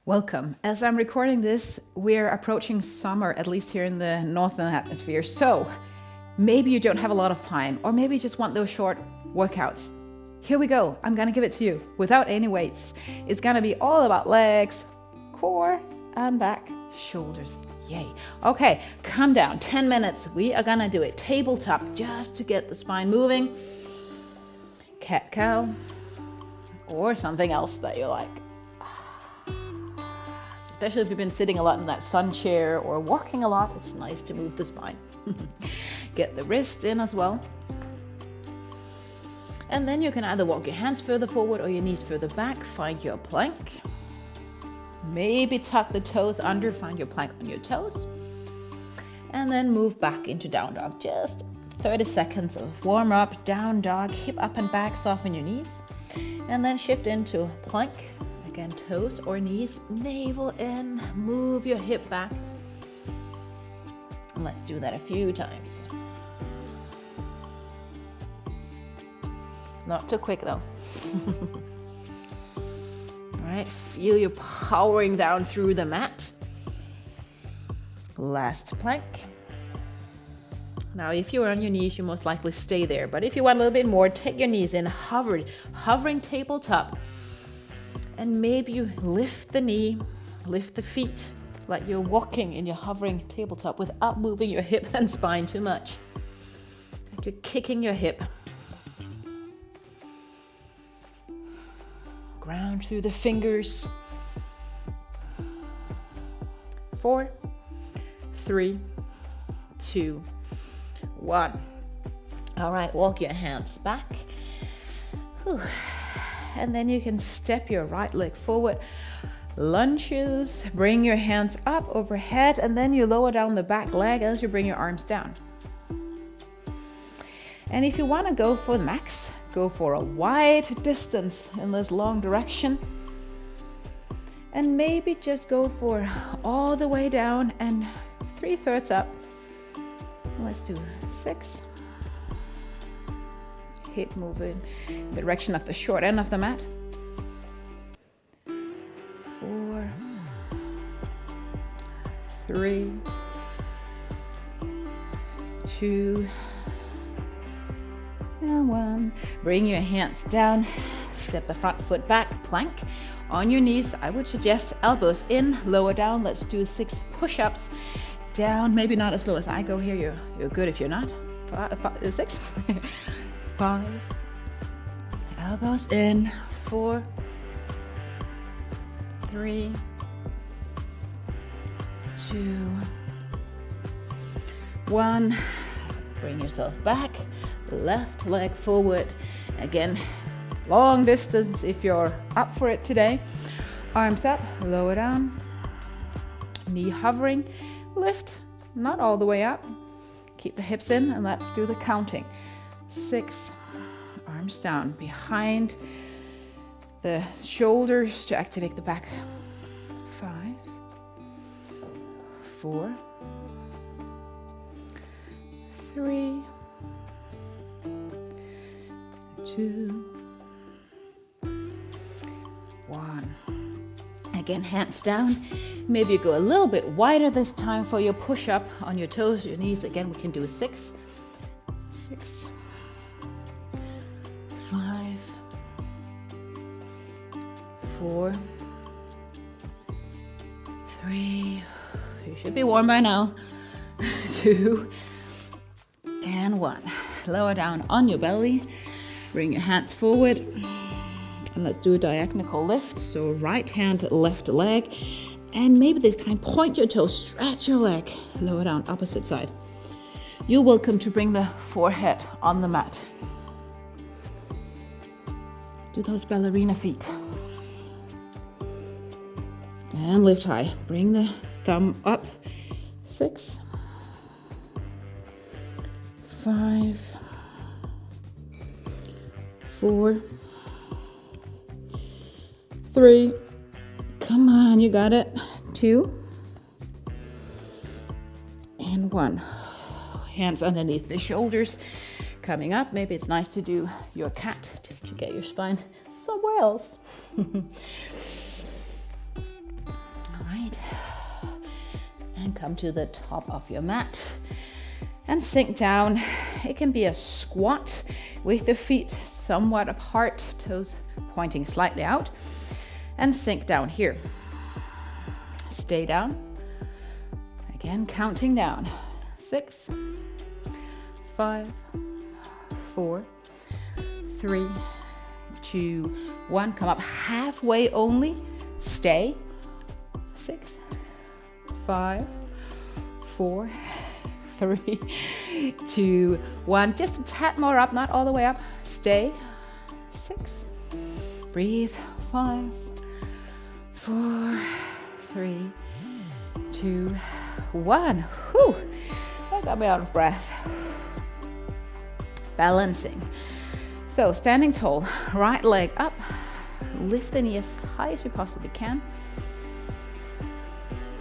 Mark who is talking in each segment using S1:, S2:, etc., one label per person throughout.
S1: Welcome. As I'm recording this, we're approaching summer, at least here in the northern hemisphere. So maybe you don't have a lot of time, or maybe you just want those short workouts. Here we go. I'm gonna give it to you without any weights. It's gonna be all about legs, core, and back, shoulders. Yay. Okay, calm down. 10 minutes. We are gonna do it tabletop just to get the spine moving. Cat cow, or something else that you like. Especially if you've been sitting a lot in that sun chair or walking a lot, it's nice to move the spine. Get the wrists in as well. And then you can either walk your hands further forward or your knees further back. Find your plank. Maybe tuck the toes under, find your plank on your toes. And then move back into down dog. Just 30 seconds of warm up, down dog, hip up and back, soften your knees. And then shift into plank. Again, toes or knees, navel in, move your hip back. And let's do that a few times. Not too quick though. All right, feel you powering down through the mat. Last plank. Now, if you're on your knees, you most likely stay there. But if you want a little bit more, take your knees in, hovering tabletop. And maybe you lift the knee, lift the feet, like you're walking in your hovering tabletop without moving your hip and spine too much. Like you're kicking your hip. Ground through the fingers. 4, 3, 2, 1. All right, walk your hands back. Whew. And then you can step your right leg forward. Lunges, bring your hands up overhead, and then you lower down the back leg as you bring your arms down. And if you want to go for the max, go for a wide distance in this long direction. And maybe just go for all the way down and 3/3 up. Let's do 6. Hip moving in the direction of the short end of the mat. 4, 3, 2, and 1. Bring your hands down. Step the front foot back. Plank. On your knees, I would suggest elbows in, lower down. Let's do 6 push-ups. Down, maybe not as low as I go here. You're good if you're not. 6. 5. Elbows in. 4, 3, 2, 1. Bring yourself back. Left leg forward. Again, long distance if you're up for it today. Arms up, lower down. Knee hovering. Lift, not all the way up. Keep the hips in, and let's do the counting. 6, arms down behind the shoulders to activate the back. 5, 4, 3, 2, 1. Again, hands down. Maybe you go a little bit wider this time for your push-up on your toes, your knees. Again, we can do 6, 5, 4, 3. You should be warm by now. 2, and 1. Lower down on your belly. Bring your hands forward. And let's do a diagonal lift. So right hand, left leg. And maybe this time point your toes, stretch your leg. Lower down, opposite side. You're welcome to bring the forehead on the mat. Do those ballerina feet. And lift high. Bring the thumb up. 6, 5, 4, 3. Come on, you got it. 2, and 1. Hands underneath the shoulders. Coming up, maybe it's nice to do your cat just to get your spine somewhere else. And come to the top of your mat and sink down. It can be a squat with the feet somewhat apart, toes pointing slightly out, and sink down here. Stay down. Again, counting down. 6, 5, 4, 3, 2, 1. Come up halfway only. Stay. 6, 5, 4, 3, 2, 1. Just a tad more up, not all the way up. Stay. 6. Breathe. 5, 4, 3, 2, 1. Whew. That got me out of breath. Balancing. So standing tall, right leg up. Lift the knee as high as you possibly can.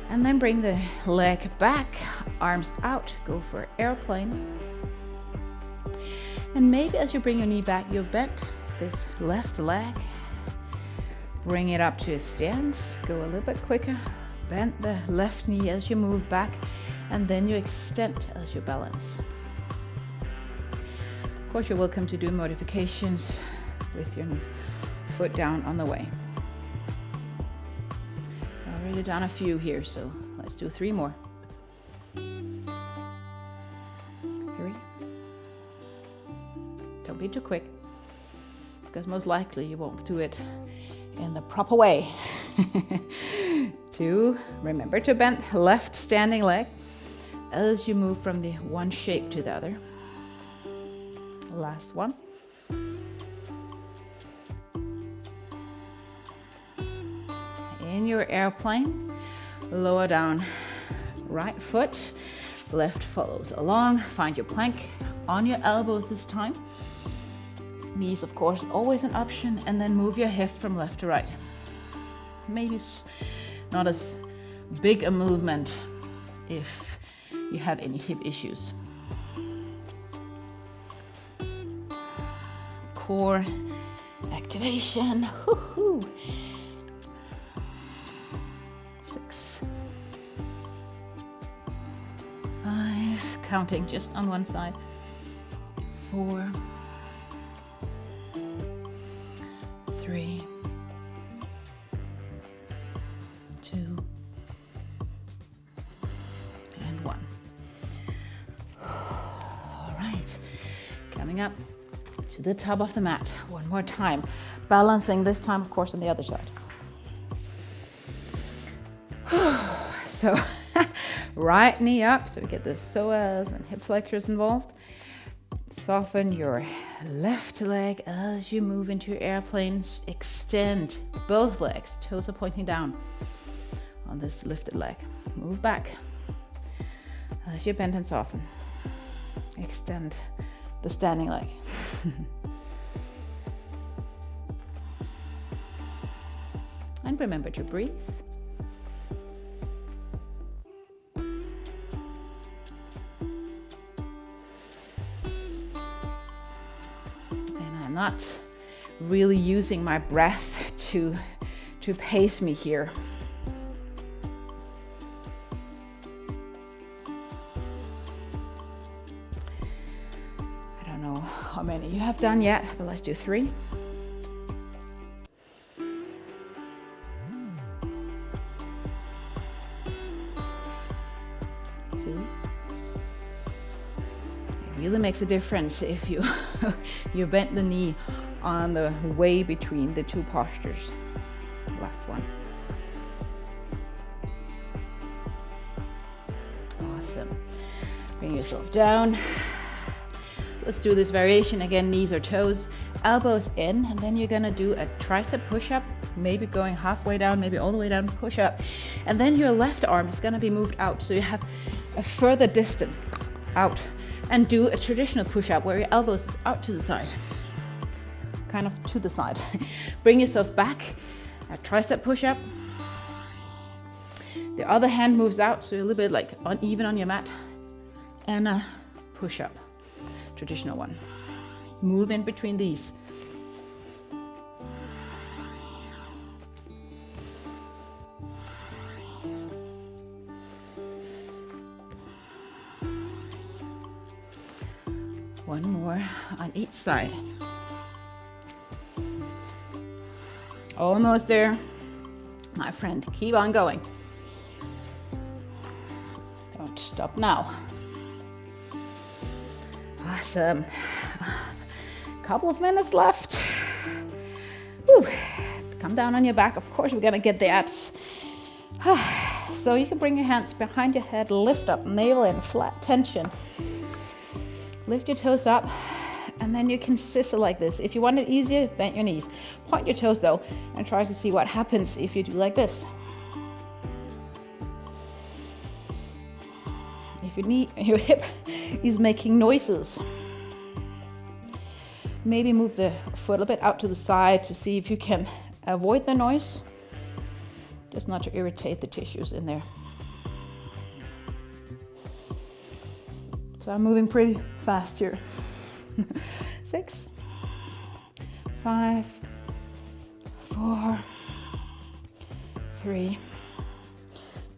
S1: And then bring the leg back, arms out, go for airplane. And maybe as you bring your knee back, you'll bend this left leg. Bring it up to a stance, go a little bit quicker. Bend the left knee as you move back, and then you extend as you balance. Of course, you're welcome to do modifications with your foot down on the way. Already done a few here, so let's do 3 more. 3. Don't be too quick, because most likely you won't do it in the proper way. 2. Remember to bend left standing leg as you move from the one shape to the other. Last one. In your airplane, lower down right foot, left follows along. Find your plank on your elbows this time. Knees, of course, always an option, and then move your hip from left to right. Maybe not as big a movement if you have any hip issues. Core activation. Woo-hoo. 6, 5, counting just on one side. 4, 3, 2, and 1. All right, coming up to the top of the mat one more time, balancing this time, of course, on the other side. So right knee up, so we get the psoas and hip flexors involved. Soften your left leg as you move into your airplanes. Extend both legs, toes are pointing down on this lifted leg. Move back as you bend and soften. Extend the standing leg. And remember to breathe. Not really using my breath to pace me here. I don't know how many you have done yet, but let's do 3. 2. Really makes a difference if you you bend the knee on the way between the two postures. Last one. Awesome. Bring yourself down. Let's do this variation again, knees or toes, elbows in, and then you're gonna do a tricep push-up, maybe going halfway down, maybe all the way down, push up. And then your left arm is gonna be moved out, so you have a further distance out. And do a traditional push-up where your elbows is out to the side, kind of to the side. Bring yourself back, a tricep push-up. The other hand moves out, so you're a little bit like uneven on your mat. And a push-up, traditional one. Move in between these. One more on each side. Almost there, my friend. Keep on going. Don't stop now. Awesome. Couple of minutes left. Whew. Come down on your back. Of course, we're gonna get the abs. So you can bring your hands behind your head, lift up, navel in, flat tension. Lift your toes up, and then you can scissor like this. If you want it easier, bend your knees. Point your toes though, and try to see what happens if you do like this. If your hip is making noises, maybe move the foot a bit out to the side to see if you can avoid the noise, just not to irritate the tissues in there. So I'm moving pretty fast here. 6, 5, 4, 3,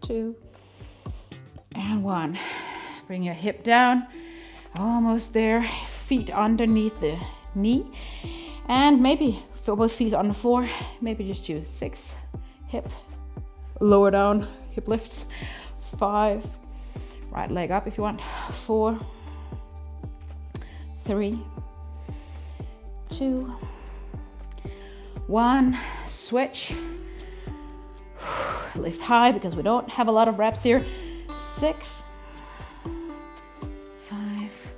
S1: 2, and 1. Bring your hip down, almost there. Feet underneath the knee, and maybe for both feet on the floor. Maybe just use 6 hip, lower down hip lifts. 5, right leg up if you want. 4, 3, 2, 1. Switch. Lift high because we don't have a lot of reps here. 6, 5,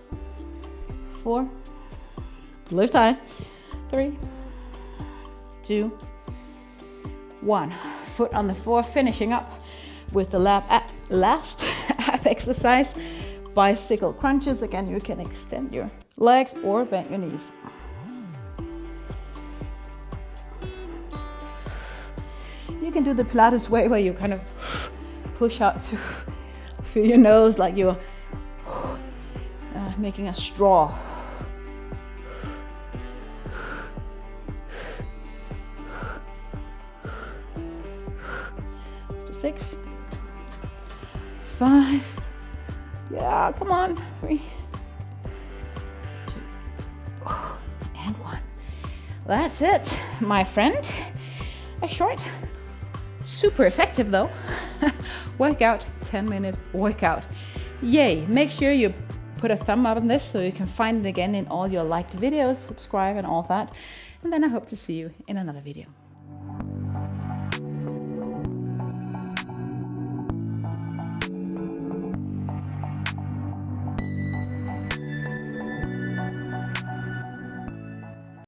S1: 4. Lift high. 3, 2, 1. Foot on the floor, finishing up with the last ab exercise. Bicycle crunches. Again, you can extend your legs or bend your knees. You can do the Pilates way where you kind of push out through your nose like you're making a straw. So 6, 5, yeah, come on, 3, 2, and 1. That's it, my friend. A short, super effective though, workout, 10-minute workout. Yay! Make sure you put a thumb up on this so you can find it again in all your liked videos, subscribe and all that. And then I hope to see you in another video.